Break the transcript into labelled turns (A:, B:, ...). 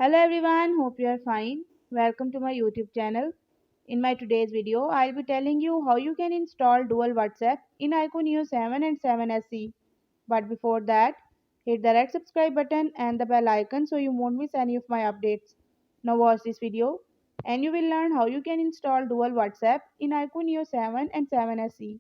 A: Hello everyone, hope you are fine. Welcome to my YouTube channel. In my today's video, I'll be telling you how you can install dual WhatsApp in IQOO 7 and 7 SE. But before that, hit the red subscribe button and the bell icon so you won't miss any of my updates. Now watch this video and you will learn how you can install dual WhatsApp in IQOO 7 and 7 SE.